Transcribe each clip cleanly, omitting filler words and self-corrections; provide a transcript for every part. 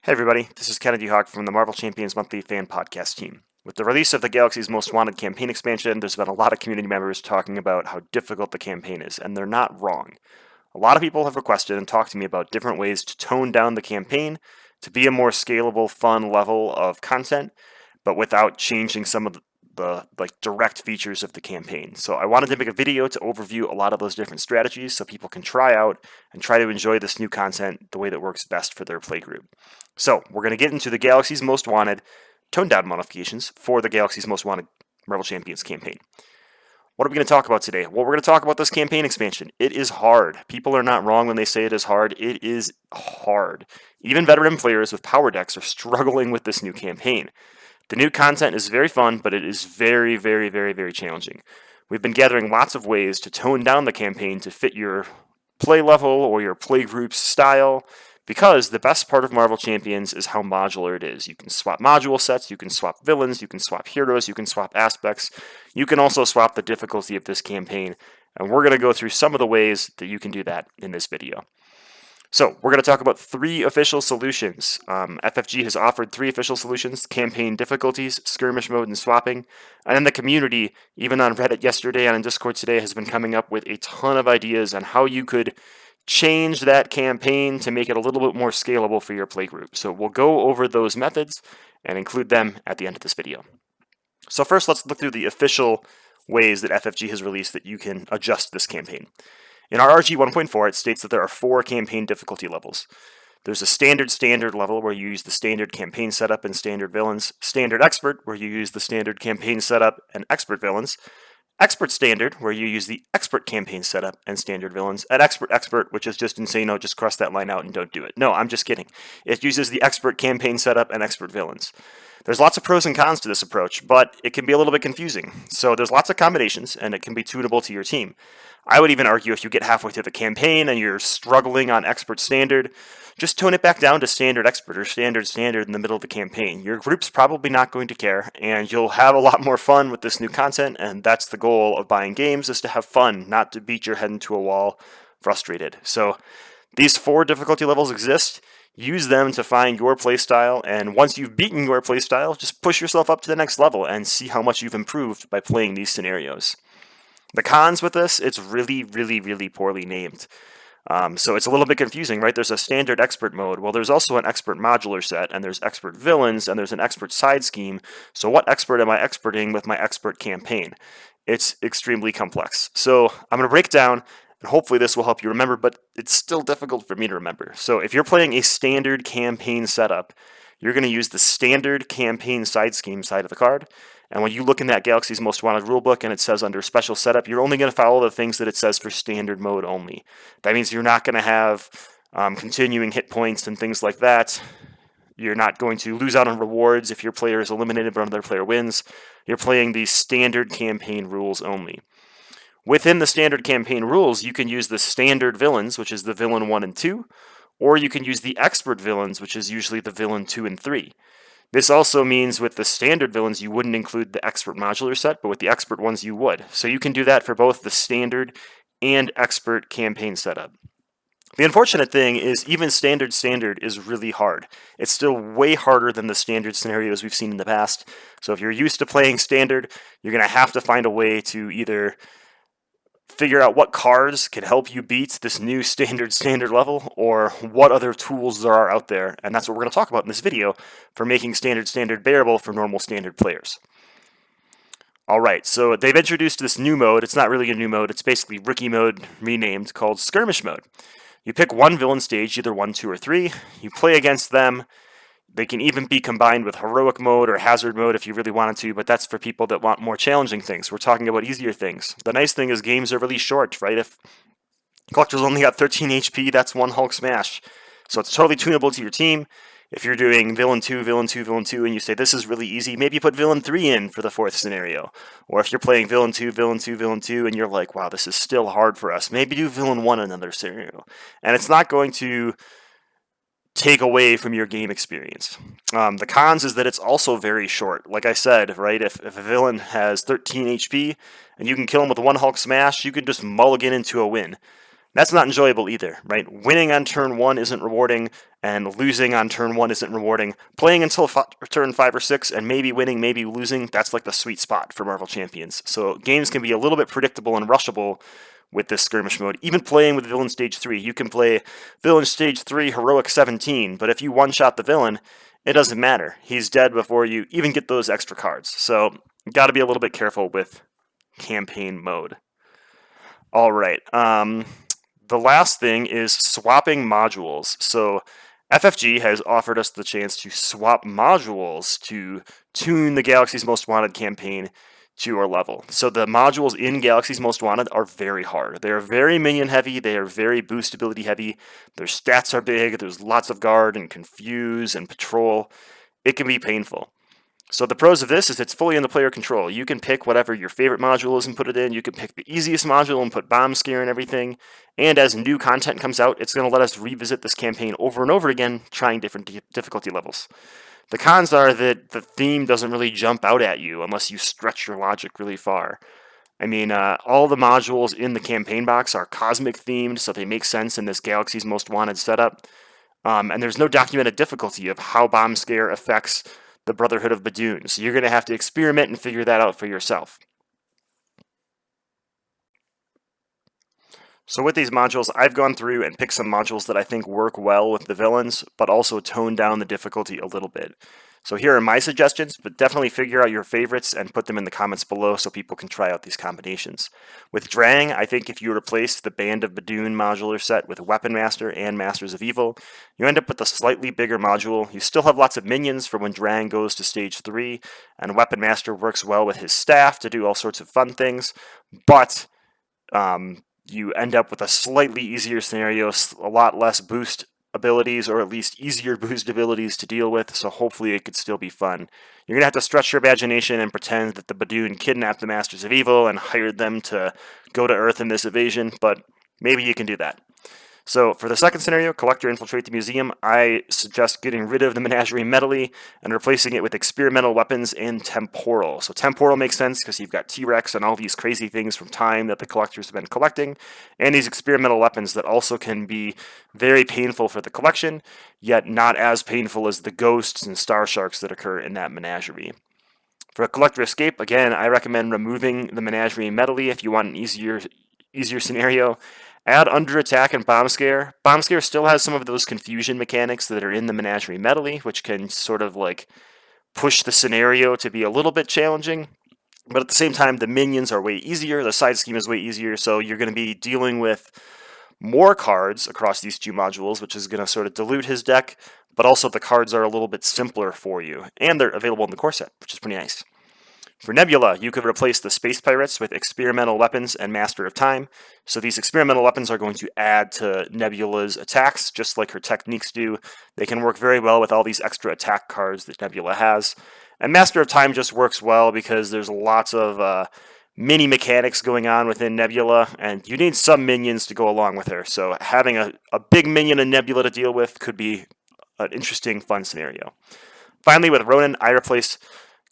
Hey everybody, this is Kennedy Hawk from the Marvel Champions Monthly Fan Podcast team. With the release of the Galaxy's Most Wanted campaign expansion, there's been a lot of community members talking about how difficult the campaign is, and they're not wrong. A lot of people have requested and talked to me about different ways to tone down the campaign to be a more scalable, fun level of content, but without changing some of the direct features of the campaign. So I wanted to make a video to overview a lot of those different strategies so people can try out and try to enjoy this new content the way that works best for their playgroup. So we're going to get into the Galaxy's Most Wanted tone down modifications for the Galaxy's Most Wanted Marvel Champions campaign. What are we going to talk about today? Well, we're going to talk about this campaign expansion. It is hard. People are not wrong when they say it is hard. It is hard. Even veteran players with power decks are struggling with this new campaign. The new content is very fun, but it is very, very, very, very challenging. We've been gathering lots of ways to tone down the campaign to fit your play level or your play group's style, because the best part of Marvel Champions is how modular it is. You can swap module sets, you can swap villains, you can swap heroes, you can swap aspects. You can also swap the difficulty of this campaign, and we're going to go through some of the ways that you can do that in this video. So we're going to talk about 3 official solutions. FFG has offered 3 official solutions: campaign difficulties, skirmish mode, and swapping. And then the community, even on Reddit yesterday and in Discord today, has been coming up with a ton of ideas on how you could change that campaign to make it a little bit more scalable for your playgroup. So we'll go over those methods and include them at the end of this video. So first, let's look through the official ways that FFG has released that you can adjust this campaign. In our RG 1.4, it states that there are 4 campaign difficulty levels. There's a standard level where you use the standard campaign setup and standard villains, standard expert where you use the standard campaign setup and expert villains, expert standard where you use the expert campaign setup and standard villains, and expert, which is just insane. No, just cross that line out and don't do it. No, I'm just kidding. It uses the expert campaign setup and expert villains. There's lots of pros and cons to this approach, but it can be a little bit confusing. So there's lots of combinations, and it can be tunable to your team. I would even argue if you get halfway through the campaign and you're struggling on expert standard, just tone it back down to standard expert or standard in the middle of the campaign. Your group's probably not going to care, and you'll have a lot more fun with this new content, and that's the goal of buying games, is to have fun, not to beat your head into a wall frustrated. So these 4 difficulty levels exist. Use them to find your playstyle, and once you've beaten your playstyle, just push yourself up to the next level and see how much you've improved by playing these scenarios. The cons with this, it's really, really, really poorly named. So it's a little bit confusing, right? There's a standard expert mode. Well, there's also an expert modular set, and there's expert villains, and there's an expert side scheme. So what expert am I experting with my expert campaign? It's extremely complex. So I'm going to break down, and hopefully this will help you remember, but it's still difficult for me to remember. So if you're playing a standard campaign setup, you're going to use the standard campaign side scheme side of the card. And when you look in that Galaxy's Most Wanted rulebook and it says under special setup, you're only going to follow the things that it says for standard mode only. That means you're not going to have continuing hit points and things like that. You're not going to lose out on rewards if your player is eliminated but another player wins. You're playing the standard campaign rules only. Within the standard campaign rules, you can use the standard villains, which is the villain 1 and 2, or you can use the expert villains, which is usually the villain 2 and 3. This also means with the standard villains, you wouldn't include the expert modular set, but with the expert ones, you would. So you can do that for both the standard and expert campaign setup. The unfortunate thing is even standard is really hard. It's still way harder than the standard scenarios we've seen in the past. So if you're used to playing standard, you're going to have to find a way to either figure out what cards can help you beat this new standard level, or what other tools there are out there, and that's what we're going to talk about in this video for making standard bearable for normal standard players. Alright, so they've introduced this new mode. It's not really a new mode, it's basically rookie mode renamed, called skirmish mode. You pick one villain stage, either 1, 2, or 3, you play against them. They can even be combined with heroic mode or hazard mode if you really wanted to, but that's for people that want more challenging things. We're talking about easier things. The nice thing is games are really short, right? If Collector's only got 13 HP, that's 1 Hulk smash. So it's totally tunable to your team. If you're doing villain 2, villain 2, villain 2, and you say this is really easy, maybe you put villain 3 in for the 4th scenario. Or if you're playing villain 2, villain 2, villain 2, and you're like, wow, this is still hard for us, maybe do villain 1 in another scenario. And it's not going to take away from your game experience. The cons is that it's also very short. Like I said, right, if a villain has 13 HP and you can kill him with 1 Hulk smash, you can just mulligan into a win. That's not enjoyable either, right? Winning on turn 1 isn't rewarding, and losing on turn 1 isn't rewarding. Playing until turn 5 or 6 and maybe winning, maybe losing, that's like the sweet spot for Marvel Champions. So games can be a little bit predictable and rushable with this skirmish mode. Even playing with Villain Stage 3, you can play Villain Stage 3 Heroic 17, but if you one-shot the villain, it doesn't matter. He's dead before you even get those extra cards. So got to be a little bit careful with campaign mode. All right. The last thing is swapping modules. So FFG has offered us the chance to swap modules to tune the Galaxy's Most Wanted campaign to our level. So the modules in Galaxy's Most Wanted are very hard. They are very minion heavy, they are very boost ability heavy, their stats are big, there's lots of guard and confuse and patrol. It can be painful. So the pros of this is it's fully in the player control. You can pick whatever your favorite module is and put it in. You can pick the easiest module and put bomb scare and everything. And as new content comes out, it's going to let us revisit this campaign over and over again, trying different difficulty levels. The cons are that the theme doesn't really jump out at you unless you stretch your logic really far. I mean, all the modules in the campaign box are cosmic themed, so they make sense in this Galaxy's Most Wanted setup. And there's no documented difficulty of how bomb scare affects the Brotherhood of Badoon. So you're going to have to experiment and figure that out for yourself. So with these modules, I've gone through and picked some modules that I think work well with the villains, but also tone down the difficulty a little bit. So here are my suggestions, but definitely figure out your favorites and put them in the comments below so people can try out these combinations. With Drang, I think if you replace the Band of Badoon modular set with Weapon Master and Masters of Evil, you end up with a slightly bigger module. You still have lots of minions for when Drang goes to stage 3, and Weapon Master works well with his staff to do all sorts of fun things, but you end up with a slightly easier scenario, a lot less boost abilities, or at least easier boost abilities to deal with, so hopefully it could still be fun. You're going to have to stretch your imagination and pretend that the Badoon kidnapped the Masters of Evil and hired them to go to Earth in this evasion, but maybe you can do that. So for the second scenario, collect or infiltrate the museum, I suggest getting rid of the Menagerie Medley and replacing it with experimental weapons and temporal. So temporal makes sense because you've got T-Rex and all these crazy things from time that the collectors have been collecting, and these experimental weapons that also can be very painful for the collection, yet not as painful as the ghosts and star sharks that occur in that menagerie. For a collector escape, again, I recommend removing the Menagerie Medley if you want an easier scenario. Add Under Attack and Bomb Scare. Bomb Scare still has some of those confusion mechanics that are in the Menagerie Medley, which can sort of like push the scenario to be a little bit challenging. But at the same time, the minions are way easier, the side scheme is way easier, so you're going to be dealing with more cards across these two modules, which is going to sort of dilute his deck, but also the cards are a little bit simpler for you, and they're available in the core set, which is pretty nice. For Nebula, you could replace the Space Pirates with experimental weapons and Master of Time. So these experimental weapons are going to add to Nebula's attacks, just like her techniques do. They can work very well with all these extra attack cards that Nebula has. And Master of Time just works well because there's lots of mini mechanics going on within Nebula, and you need some minions to go along with her. So having a big minion in Nebula to deal with could be an interesting, fun scenario. Finally, with Ronin, I replace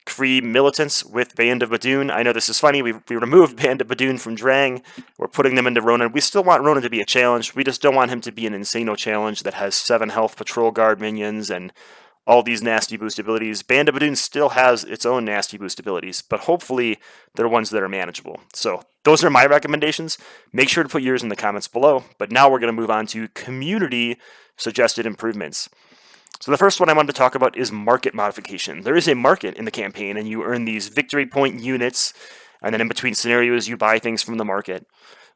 Kree militants with Band of Badoon. I know this is funny. We removed Band of Badoon from Drang. We're putting them into Ronin. We still want Ronin to be a challenge. We just don't want him to be an Insano challenge that has 7 health patrol guard minions and all these nasty boost abilities. Band of Badoon still has its own nasty boost abilities, but hopefully they're ones that are manageable. So those are my recommendations. Make sure to put yours in the comments below. But now we're going to move on to community suggested improvements. So the first one I wanted to talk about is market modification. There is a market in the campaign, and you earn these victory point units, and then in between scenarios, you buy things from the market.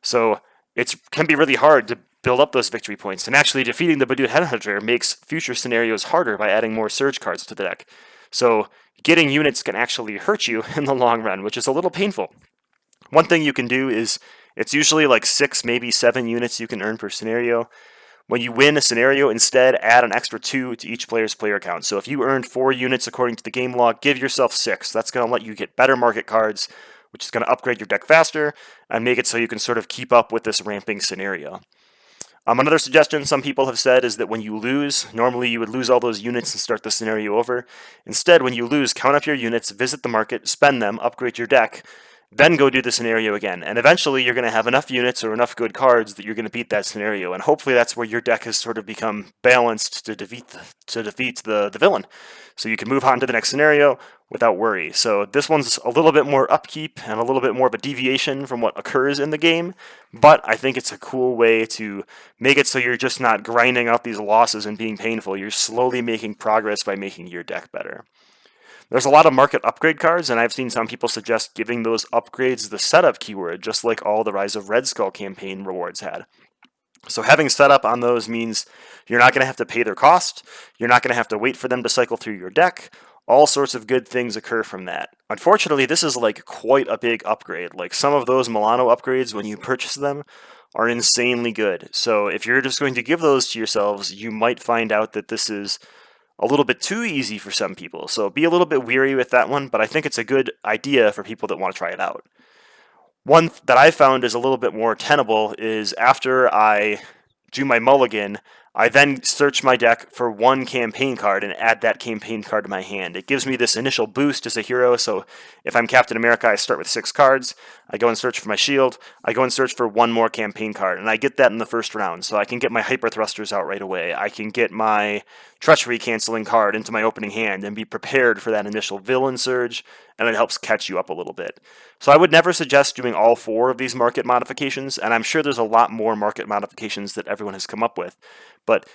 So it can be really hard to build up those victory points, and actually defeating the Badoon Headhunter makes future scenarios harder by adding more surge cards to the deck. So getting units can actually hurt you in the long run, which is a little painful. One thing you can do is, it's usually like 6, maybe 7 units you can earn per scenario. When you win a scenario, instead add an extra 2 to each player's player count. So if you earned 4 units according to the game log, give yourself 6. That's going to let you get better market cards, which is going to upgrade your deck faster and make it so you can sort of keep up with this ramping scenario. Another suggestion some people have said is that when you lose, normally you would lose all those units and start the scenario over. Instead, when you lose, count up your units, visit the market, spend them, upgrade your deck, then go do the scenario again. And eventually you're going to have enough units or enough good cards that you're going to beat that scenario. And hopefully that's where your deck has sort of become balanced to defeat the villain. So you can move on to the next scenario without worry. So this one's a little bit more upkeep and a little bit more of a deviation from what occurs in the game, but I think it's a cool way to make it so you're just not grinding out these losses and being painful. You're slowly making progress by making your deck better. There's a lot of market upgrade cards, and I've seen some people suggest giving those upgrades the setup keyword, just like all the Rise of Red Skull campaign rewards had. So having setup on those means you're not going to have to pay their cost, you're not going to have to wait for them to cycle through your deck. All sorts of good things occur from that. Unfortunately, this is like quite a big upgrade. Like some of those Milano upgrades, when you purchase them, are insanely good. So if you're just going to give those to yourselves, you might find out that this is a little bit too easy for some people. So be a little bit weary with that one, but I think it's a good idea for people that want to try it out. One that I found is a little bit more tenable is after I do my mulligan, I then search my deck for one campaign card and add that campaign card to my hand. It gives me this initial boost as a hero, so if I'm Captain America, I start with 6 cards, I go and search for my shield, I go and search for one more campaign card, and I get that in the first round, so I can get my Hyper Thrusters out right away. I can get my Treachery canceling card into my opening hand and be prepared for that initial villain surge, and it helps catch you up a little bit. So I would never suggest doing all 4 of these market modifications, and I'm sure there's a lot more market modifications that everyone has come up with. But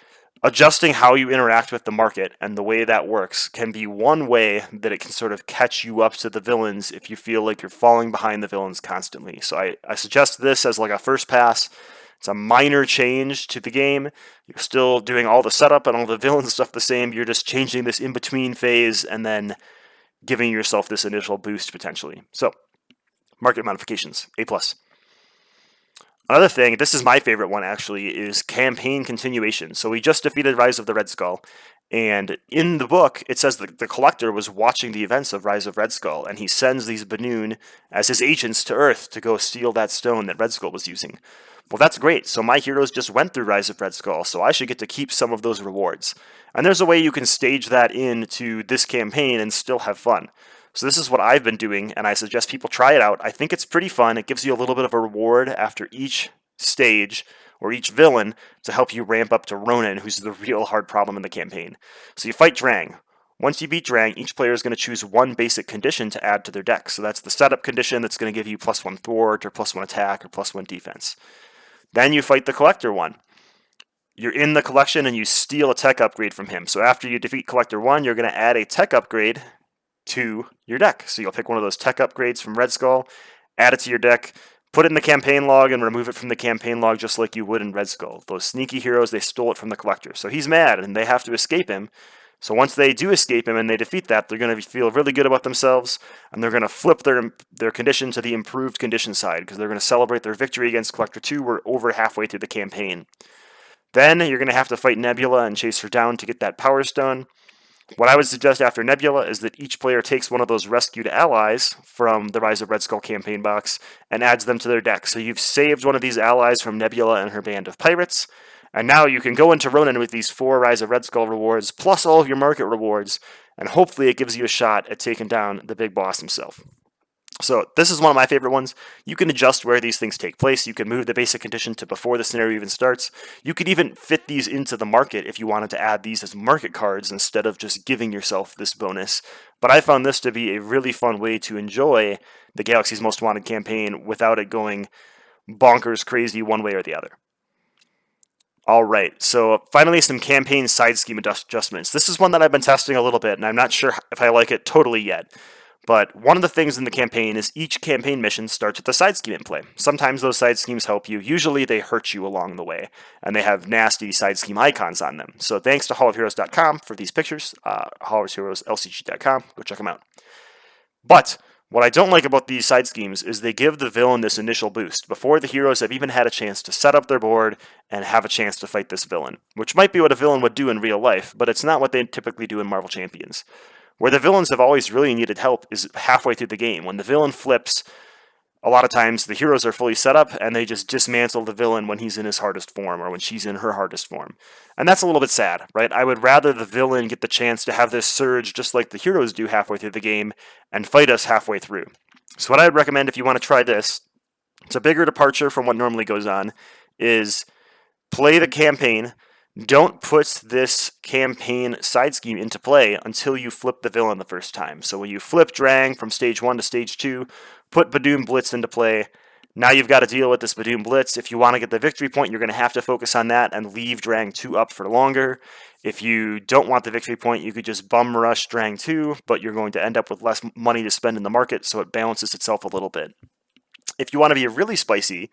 adjusting how you interact with the market and the way that works can be one way that it can sort of catch you up to the villains if you feel like you're falling behind the villains constantly. So I suggest this as like a first pass. It's a minor change to the game. You're still doing all the setup and all the villain stuff the same. You're just changing this in-between phase and then giving yourself this initial boost potentially. So, market modifications, A+. Another thing, this is my favorite one actually, is campaign continuation. So we just defeated Rise of the Red Skull, and in the book it says that the Collector was watching the events of Rise of Red Skull, and he sends these Banoon as his agents to Earth to go steal that stone that Red Skull was using. Well, that's great. So my heroes just went through Rise of Red Skull, so I should get to keep some of those rewards. And there's a way you can stage that into this campaign and still have fun. So this is what I've been doing, and I suggest people try it out. I think it's pretty fun. It gives you a little bit of a reward after each stage or each villain to help you ramp up to Ronin, who's the real hard problem in the campaign. So you fight Drang. Once you beat Drang, each player is going to choose one basic condition to add to their deck. So that's the setup condition that's going to give you +1 thwart or +1 attack or +1 defense. Then you fight the Collector one. You're in the collection and you steal a tech upgrade from him. So after you defeat Collector 1, you're going to add a tech upgrade to your deck. So you'll pick one of those tech upgrades from Red Skull, add it to your deck, put it in the campaign log, and remove it from the campaign log just like you would in Red Skull. Those sneaky heroes, they stole it from the Collector. So he's mad, and they have to escape him. So once they do escape him and they defeat that, they're going to feel really good about themselves, and they're going to flip their condition to the improved condition side, because they're going to celebrate their victory against Collector 2. We're over halfway through the campaign. Then you're going to have to fight Nebula and chase her down to get that Power Stone. What I would suggest after Nebula is that each player takes one of those rescued allies from the Rise of Red Skull campaign box and adds them to their deck. So you've saved one of these allies from Nebula and her band of pirates, and now you can go into Ronin with these 4 Rise of Red Skull rewards, plus all of your market rewards, and hopefully it gives you a shot at taking down the big boss himself. So this is one of my favorite ones. You can adjust where these things take place. You can move the basic condition to before the scenario even starts. You could even fit these into the market if you wanted to add these as market cards instead of just giving yourself this bonus. But I found this to be a really fun way to enjoy the Galaxy's Most Wanted campaign without it going bonkers crazy one way or the other. Alright, so finally some campaign side scheme adjustments. This is one that I've been testing a little bit, and I'm not sure if I like it totally yet. But one of the things in the campaign is each campaign mission starts with a side scheme in play. Sometimes those side schemes help you. Usually they hurt you along the way, and they have nasty side scheme icons on them. So thanks to hallofheroes.com for these pictures, hallofheroeslcg.com, go check them out. But what I don't like about these side schemes is they give the villain this initial boost before the heroes have even had a chance to set up their board and have a chance to fight this villain, which might be what a villain would do in real life, but it's not what they typically do in Marvel Champions. Where the villains have always really needed help is halfway through the game. When the villain flips, a lot of times the heroes are fully set up and they just dismantle the villain when he's in his hardest form or when she's in her hardest form. And that's a little bit sad, right? I would rather the villain get the chance to have this surge just like the heroes do halfway through the game and fight us halfway through. So what I'd recommend if you want to try this, it's a bigger departure from what normally goes on, is play the campaign. Don't put this campaign side scheme into play until you flip the villain the first time. So when you flip Drang from stage 1 to stage 2, put Badoom Blitz into play. Now you've got to deal with this Badoom Blitz. If you want to get the victory point, you're going to have to focus on that and leave Drang 2 up for longer. If you don't want the victory point, you could just bum rush Drang 2, but you're going to end up with less money to spend in the market, so it balances itself a little bit. If you want to be really spicy,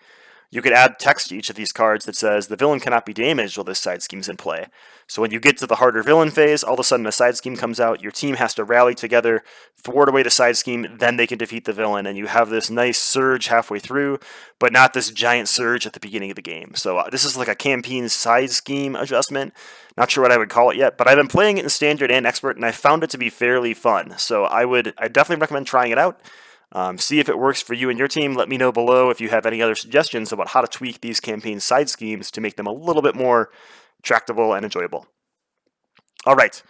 you could add text to each of these cards that says the villain cannot be damaged while this side scheme's in play. So when you get to the harder villain phase, all of a sudden a side scheme comes out, your team has to rally together, thwart away the side scheme, then they can defeat the villain, and you have this nice surge halfway through, but not this giant surge at the beginning of the game. So this is like a campaign side scheme adjustment. Not sure what I would call it yet, but I've been playing it in Standard and Expert, and I found it to be fairly fun. So I definitely recommend trying it out. See if it works for you and your team. Let me know below if you have any other suggestions about how to tweak these campaign side schemes to make them a little bit more tractable and enjoyable. All right,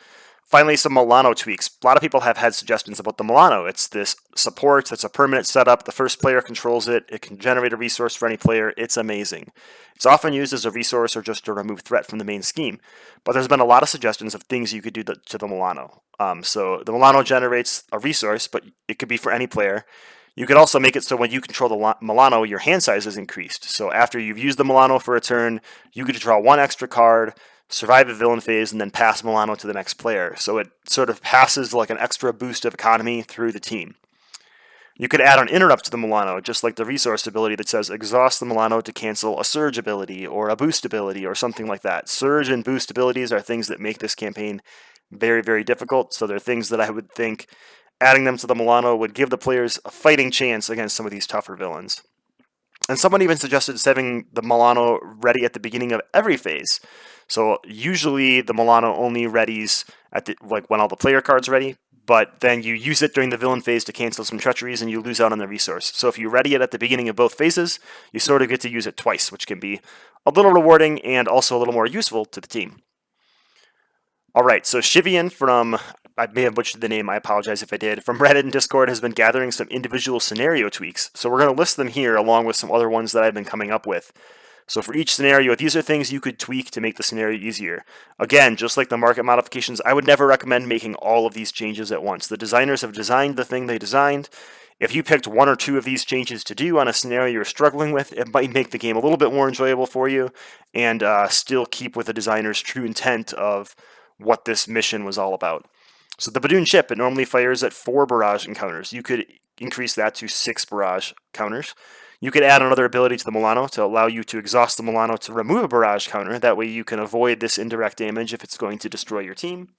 finally, some Milano tweaks. A lot of people have had suggestions about the Milano. It's this support that's a permanent setup. The first player controls it. It can generate a resource for any player. It's amazing. It's often used as a resource or just to remove threat from the main scheme. But there's been a lot of suggestions of things you could do to the Milano. So the Milano generates a resource, but it could be for any player. You could also make it so when you control the Milano, your hand size is increased. So after you've used the Milano for a turn, you get to draw one extra card, survive the villain phase, and then pass Milano to the next player. So it sort of passes like an extra boost of economy through the team. You could add an interrupt to the Milano, just like the resource ability that says exhaust the Milano to cancel a surge ability or a boost ability or something like that. Surge and boost abilities are things that make this campaign very, very difficult. So they're things that I would think adding them to the Milano would give the players a fighting chance against some of these tougher villains. And someone even suggested having the Milano ready at the beginning of every phase. So usually the Milano only readies at when all the player cards are ready, but then you use it during the villain phase to cancel some treacheries and you lose out on the resource. So if you ready it at the beginning of both phases, you sort of get to use it twice, which can be a little rewarding and also a little more useful to the team. All right, so Shivian from, I may have butchered the name, I apologize if I did, from Reddit and Discord has been gathering some individual scenario tweaks. So we're going to list them here along with some other ones that I've been coming up with. So for each scenario, these are things you could tweak to make the scenario easier. Again, just like the market modifications, I would never recommend making all of these changes at once. The designers have designed the thing they designed. If you picked one or two of these changes to do on a scenario you're struggling with, it might make the game a little bit more enjoyable for you and still keep with the designer's true intent of what this mission was all about. So the Badoon ship, it normally fires at 4 barrage encounters. You could increase that to 6 barrage counters. You could add another ability to the Milano to allow you to exhaust the Milano to remove a barrage counter. That way you can avoid this indirect damage if it's going to destroy your team.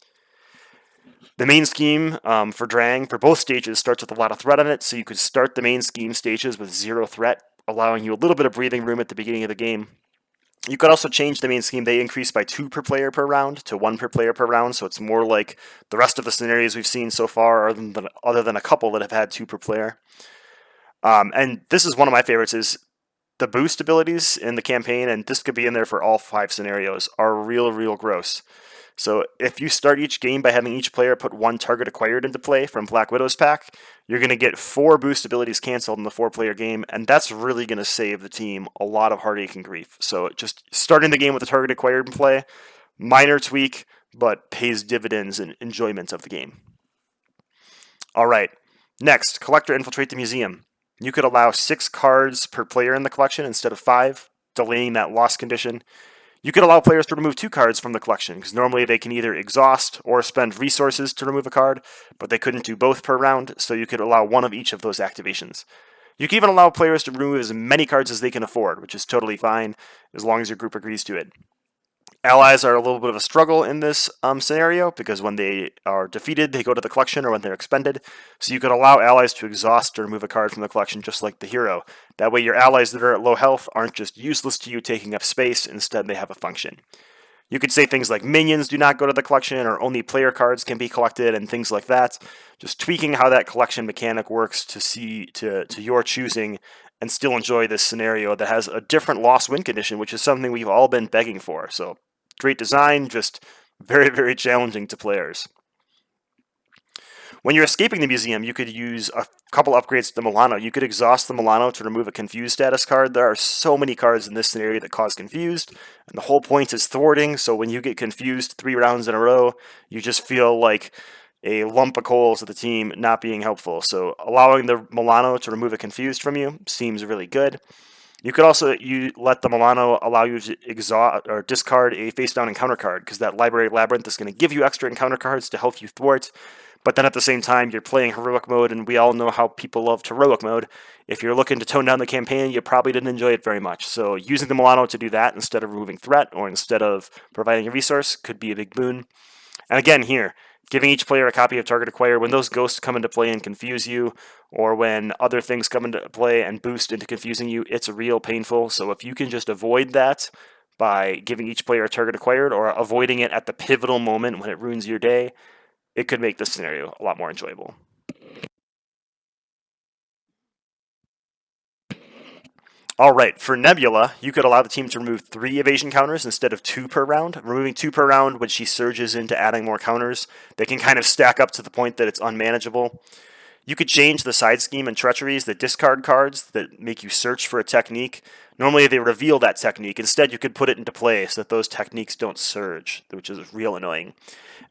The main scheme for Drang for both stages starts with a lot of threat on it, so you could start the main scheme stages with 0 threat, allowing you a little bit of breathing room at the beginning of the game. You could also change the main scheme. They increase by 2 per player per round to 1 per player per round, so it's more like the rest of the scenarios we've seen so far, other than a couple that have had 2 per player. And this is one of my favorites, is the boost abilities in the campaign, and this could be in there for all 5 scenarios, are real gross. So if you start each game by having each player put 1 target acquired into play from Black Widow's pack, you're going to get 4 boost abilities canceled in the 4-player game, and that's really going to save the team a lot of heartache and grief. So just starting the game with a target acquired in play, minor tweak, but pays dividends and enjoyment of the game. All right, next, Collector Infiltrate the Museum. You could allow 6 cards per player in the collection instead of 5, delaying that loss condition. You could allow players to remove 2 cards from the collection, because normally they can either exhaust or spend resources to remove a card, but they couldn't do both per round, so you could allow one of each of those activations. You can even allow players to remove as many cards as they can afford, which is totally fine, as long as your group agrees to it. Allies are a little bit of a struggle in this scenario, because when they are defeated, they go to the collection, or when they're expended. So you could allow allies to exhaust or remove a card from the collection, just like the hero. That way your allies that are at low health aren't just useless to you, taking up space. Instead, they have a function. You could say things like minions do not go to the collection, or only player cards can be collected, and things like that. Just tweaking how that collection mechanic works to your choosing, and still enjoy this scenario that has a different loss-win condition, which is something we've all been begging for. So great design, just very challenging to players. When you're escaping the museum, you could use a couple upgrades to the Milano. You could exhaust the Milano to remove a confused status card. There are so many cards in this scenario that cause confused, and the whole point is thwarting, so when you get confused 3 rounds in a row, you just feel like a lump of coal to the team, not being helpful. So allowing the Milano to remove a confused from you seems really good. You could also let the Milano allow you to exhaust or discard a face down encounter card, because that Library Labyrinth is going to give you extra encounter cards to help you thwart. But then at the same time, you're playing heroic mode, and we all know how people love heroic mode. If you're looking to tone down the campaign, you probably didn't enjoy it very much. So using the Milano to do that instead of removing threat or instead of providing a resource could be a big boon. And again, here, giving each player a copy of Target Acquire, when those ghosts come into play and confuse you, or when other things come into play and boost into confusing you, it's real painful. So if you can just avoid that by giving each player a Target Acquired, or avoiding it at the pivotal moment when it ruins your day, it could make this scenario a lot more enjoyable. Alright, for Nebula, you could allow the team to remove 3 evasion counters instead of 2 per round. Removing 2 per round when she surges into adding more counters, they can kind of stack up to the point that it's unmanageable. You could change the side scheme and treacheries that discard cards that make you search for a technique. Normally they reveal that technique. Instead, you could put it into play so that those techniques don't surge, which is real annoying.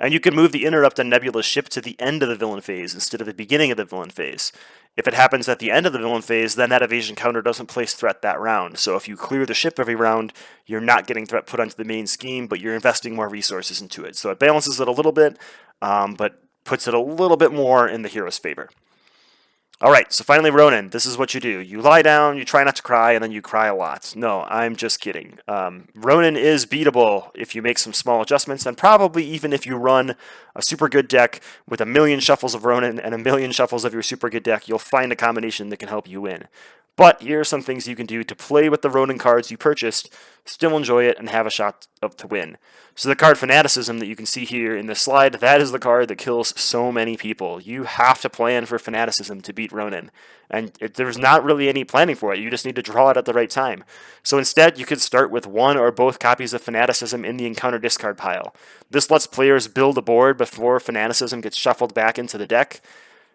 And you can move the interrupt on Nebula's ship to the end of the villain phase instead of the beginning of the villain phase. If it happens at the end of the villain phase, then that evasion counter doesn't place threat that round. So if you clear the ship every round, you're not getting threat put onto the main scheme, but you're investing more resources into it. So it balances it a little bit, but puts it a little bit more in the hero's favor. Alright, so finally Ronin, this is what you do. You lie down, you try not to cry, and then you cry a lot. No, I'm just kidding. Ronin is beatable if you make some small adjustments, and probably even if you run a super good deck with a million shuffles of Ronin and a million shuffles of your super good deck, you'll find a combination that can help you win. But here are some things you can do to play with the Ronin cards you purchased, still enjoy it, and have a shot to win. So the card Fanaticism that you can see here in this slide, that is the card that kills so many people. You have to plan for Fanaticism to beat Ronin. And there's not really any planning for it. You just need to draw it at the right time. So instead, you could start with 1 or both copies of Fanaticism in the encounter discard pile. This lets players build a board before Fanaticism gets shuffled back into the deck.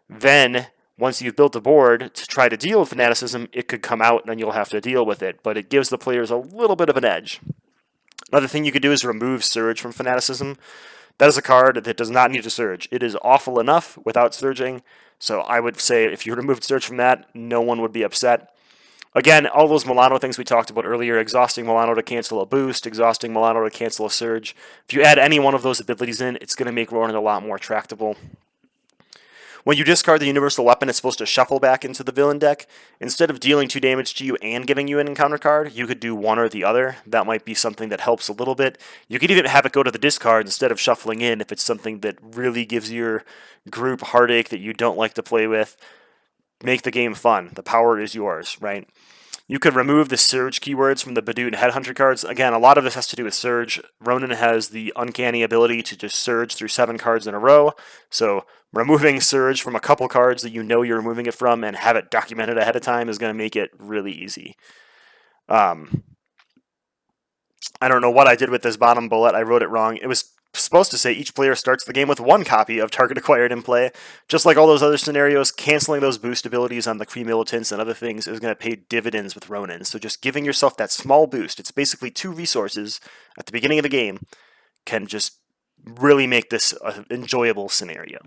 Then, once you've built a board to try to deal with Fanaticism, it could come out and then you'll have to deal with it. But it gives the players a little bit of an edge. Another thing you could do is remove Surge from Fanaticism. That is a card that does not need to surge. It is awful enough without surging, so I would say if you removed Surge from that, no one would be upset. Again, all those Milano things we talked about earlier, exhausting Milano to cancel a boost, exhausting Milano to cancel a surge. If you add any one of those abilities in, it's going to make Ronin a lot more tractable. When you discard the universal weapon, it's supposed to shuffle back into the villain deck. Instead of dealing 2 damage to you and giving you an encounter card, you could do one or the other. That might be something that helps a little bit. You could even have it go to the discard instead of shuffling in if it's something that really gives your group heartache that you don't like to play with. Make the game fun. The power is yours, right? You could remove the Surge keywords from the Badut and Headhunter cards. Again, a lot of this has to do with Surge. Ronin has the uncanny ability to just surge through 7 cards in a row. So removing Surge from a couple cards that you know you're removing it from and have it documented ahead of time is going to make it really easy. I don't know what I did with this bottom bullet. I wrote it wrong. It was supposed to say each player starts the game with 1 copy of Target Acquired in play. Just like all those other scenarios, canceling those boost abilities on the Kree Militants and other things is going to pay dividends with Ronin. So just giving yourself that small boost, it's basically 2 resources at the beginning of the game, can just really make this an enjoyable scenario.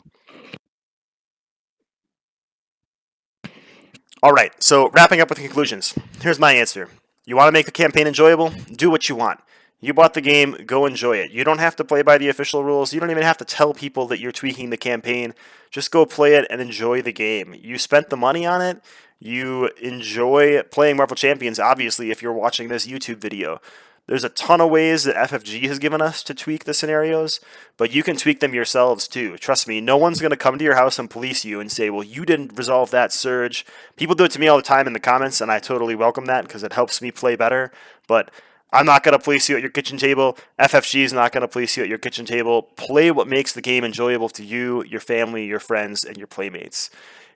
Alright, so wrapping up with conclusions. Here's my answer. You want to make the campaign enjoyable? Do what you want. You bought the game, go enjoy it. You don't have to play by the official rules. You don't even have to tell people that you're tweaking the campaign. Just go play it and enjoy the game. You spent the money on it. You enjoy playing Marvel Champions, obviously, if you're watching this YouTube video. There's a ton of ways that FFG has given us to tweak the scenarios, but you can tweak them yourselves too. Trust me, no one's going to come to your house and police you and say, well, you didn't resolve that surge. People do it to me all the time in the comments, and I totally welcome that because it helps me play better, but I'm not going to police you at your kitchen table. FFG is not going to police you at your kitchen table. Play what makes the game enjoyable to you, your family, your friends, and your playmates.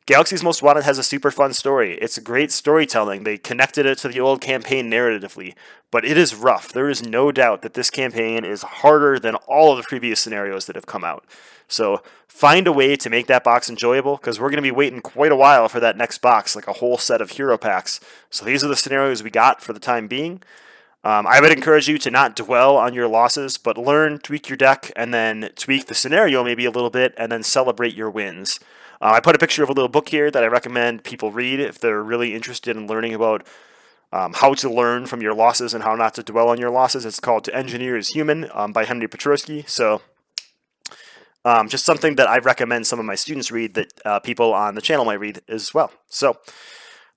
Galaxy's Most Wanted has a super fun story. It's great storytelling. They connected it to the old campaign narratively, but it is rough. There is no doubt that this campaign is harder than all of the previous scenarios that have come out. So find a way to make that box enjoyable, because we're going to be waiting quite a while for that next box, like a whole set of hero packs. So these are the scenarios we got for the time being. I would encourage you to not dwell on your losses, but learn, tweak your deck, and then tweak the scenario maybe a little bit, and then celebrate your wins. I put a picture of a little book here that I recommend people read if they're really interested in learning about how to learn from your losses and how not to dwell on your losses. It's called To Engineer is Human by Henry Petrorsky. So just something that I recommend some of my students read that people on the channel might read as well. So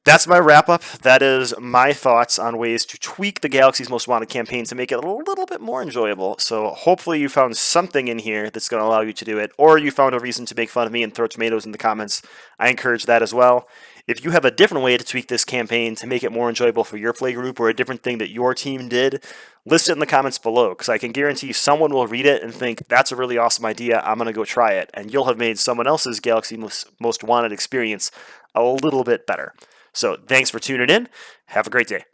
that's my wrap up. That is my thoughts on ways to tweak the Galaxy's Most Wanted campaign to make it a little bit more enjoyable. So hopefully you found something in here that's going to allow you to do it, or you found a reason to make fun of me and throw tomatoes in the comments. I encourage that as well. If you have a different way to tweak this campaign to make it more enjoyable for your play group, or a different thing that your team did, list it in the comments below, because I can guarantee someone will read it and think, that's a really awesome idea, I'm going to go try it. And you'll have made someone else's Galaxy Most Wanted experience a little bit better. So thanks for tuning in. Have a great day.